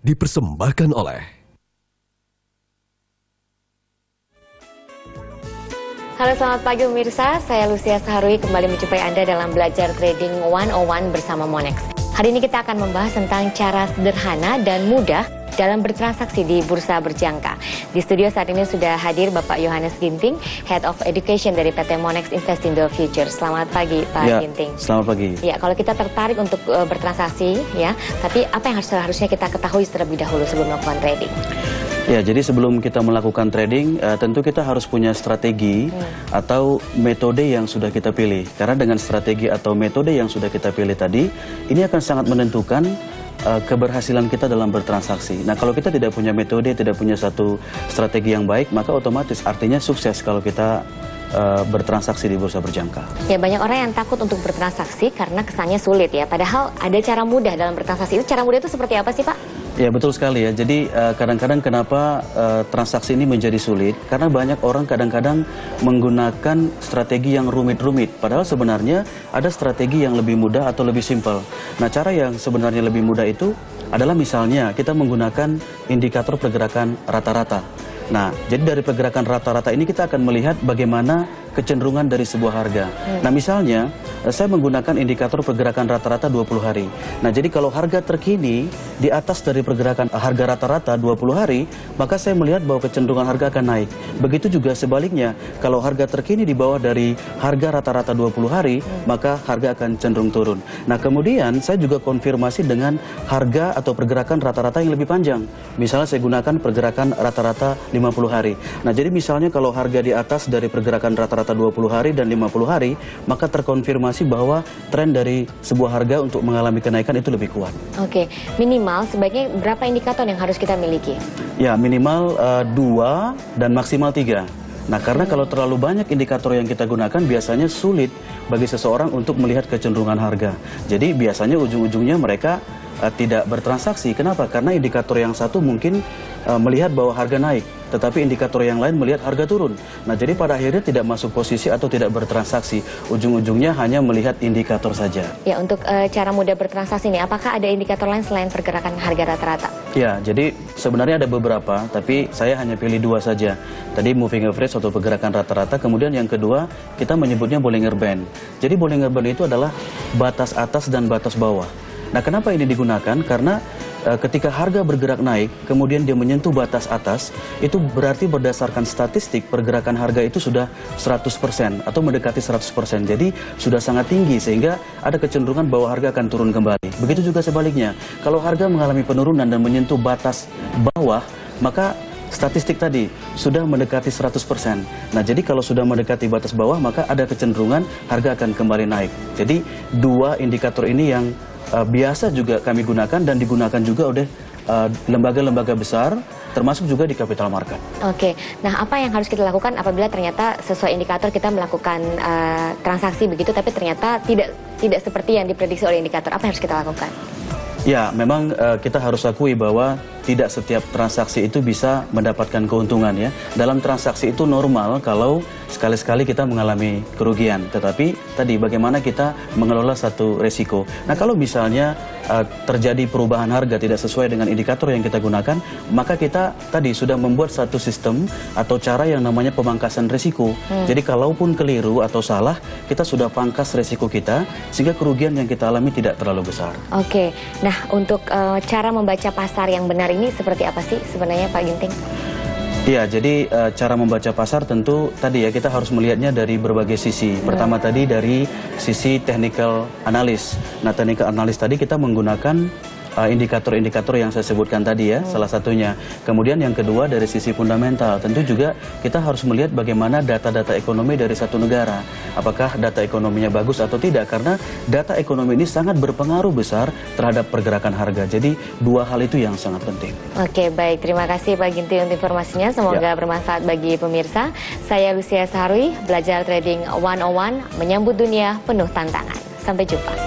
dipersembahkan oleh Halo, selamat pagi pemirsa, saya Lucia Saharwi kembali menjumpai Anda dalam Belajar Trading 101 bersama Monex. Hari ini kita akan membahas tentang cara sederhana dan mudah dalam bertransaksi di bursa berjangka. Di studio saat ini sudah hadir Bapak Yohanes Ginting, Head of Education dari PT Monex Investindo Future. Selamat pagi Pak Ginting. Selamat pagi. Ya, kalau kita tertarik untuk bertransaksi, ya, tapi apa yang harusnya kita ketahui terlebih dahulu sebelum melakukan trading? Ya, jadi sebelum kita melakukan trading, tentu kita harus punya strategi atau metode yang sudah kita pilih. Karena dengan strategi atau metode yang sudah kita pilih tadi, ini akan sangat menentukan keberhasilan kita dalam bertransaksi. Nah, kalau kita tidak punya metode, tidak punya satu strategi yang baik, maka otomatis artinya sukses kalau kita bertransaksi di bursa berjangka. Ya, banyak orang yang takut untuk bertransaksi karena kesannya sulit ya. Padahal ada cara mudah dalam bertransaksi. Itu cara mudah itu seperti apa sih, Pak? Ya, betul sekali ya. Jadi kadang-kadang kenapa transaksi ini menjadi sulit? Karena banyak orang kadang-kadang menggunakan strategi yang rumit-rumit. Padahal sebenarnya ada strategi yang lebih mudah atau lebih simpel. Nah, cara yang sebenarnya lebih mudah itu adalah misalnya kita menggunakan indikator pergerakan rata-rata. Nah, jadi dari pergerakan rata-rata ini kita akan melihat bagaimana kecenderungan dari sebuah harga. Nah, misalnya saya menggunakan indikator pergerakan rata-rata 20 hari. Nah, jadi kalau harga terkini di atas dari pergerakan harga rata-rata 20 hari, maka saya melihat bahwa kecenderungan harga akan naik. Begitu juga sebaliknya, kalau harga terkini di bawah dari harga rata-rata 20 hari, maka harga akan cenderung turun. Nah, kemudian saya juga konfirmasi dengan harga atau pergerakan rata-rata yang lebih panjang. Misalnya saya gunakan pergerakan rata-rata 50 hari. Nah, jadi misalnya kalau harga di atas dari pergerakan rata-rata 20 hari dan 50 hari, maka terkonfirmasi bahwa tren dari sebuah harga untuk mengalami kenaikan itu lebih kuat. Oke, minimal sebaiknya berapa indikator yang harus kita miliki? Ya, minimal 2 dan maksimal 3. Nah, karena kalau terlalu banyak indikator yang kita gunakan, biasanya sulit bagi seseorang untuk melihat kecenderungan harga. Jadi biasanya ujung-ujungnya mereka tidak bertransaksi. Kenapa? Karena indikator yang satu mungkin melihat bahwa harga naik, tetapi indikator yang lain melihat harga turun. Nah, jadi pada akhirnya tidak masuk posisi atau tidak bertransaksi. Ujung-ujungnya hanya melihat indikator saja. Ya, untuk cara mudah bertransaksi nih, apakah ada indikator lain selain pergerakan harga rata-rata? Ya, jadi sebenarnya ada beberapa, tapi saya hanya pilih 2 saja. Tadi moving average atau pergerakan rata-rata, kemudian yang kedua kita menyebutnya Bollinger Band. Jadi Bollinger Band itu adalah batas atas dan batas bawah. Nah, kenapa ini digunakan? Karena ketika harga bergerak naik, kemudian dia menyentuh batas atas, itu berarti berdasarkan statistik pergerakan harga itu sudah 100% atau mendekati 100%. Jadi sudah sangat tinggi sehingga ada kecenderungan bahwa harga akan turun kembali. Begitu juga sebaliknya, kalau harga mengalami penurunan dan menyentuh batas bawah, maka statistik tadi sudah mendekati 100%. Nah, jadi kalau sudah mendekati batas bawah, maka ada kecenderungan harga akan kembali naik. Jadi 2 indikator ini yang biasa juga kami gunakan dan digunakan juga oleh lembaga-lembaga besar, termasuk juga di capital market. Oke, nah apa yang harus kita lakukan apabila ternyata sesuai indikator kita melakukan transaksi begitu, tapi ternyata tidak seperti yang diprediksi oleh indikator, apa yang harus kita lakukan? Ya, memang kita harus akui bahwa tidak setiap transaksi itu bisa mendapatkan keuntungan ya. Dalam transaksi itu normal kalau sekali-sekali kita mengalami kerugian. Tetapi tadi bagaimana kita mengelola satu resiko. Nah, kalau misalnya terjadi perubahan harga tidak sesuai dengan indikator yang kita gunakan, maka kita tadi sudah membuat satu sistem atau cara yang namanya pemangkasan resiko. Jadi kalaupun keliru atau salah, kita sudah pangkas resiko kita sehingga kerugian yang kita alami tidak terlalu besar. Oke, nah untuk cara membaca pasar yang benar ini seperti apa sih sebenarnya Pak Ginting? Iya, jadi cara membaca pasar tentu tadi ya kita harus melihatnya dari berbagai sisi. Pertama tadi dari sisi technical analysis. Nah, technical analysis tadi kita menggunakan indikator-indikator yang saya sebutkan tadi ya, salah satunya. Kemudian yang kedua dari sisi fundamental, tentu juga kita harus melihat bagaimana data-data ekonomi dari satu negara. Apakah data ekonominya bagus atau tidak, karena data ekonomi ini sangat berpengaruh besar terhadap pergerakan harga. Jadi 2 hal itu yang sangat penting. Oke, baik. Terima kasih Pak Ginting untuk informasinya. Semoga bermanfaat bagi pemirsa. Saya Lucia Saharwi, Belajar Trading 101, menyambut dunia penuh tantangan. Sampai jumpa.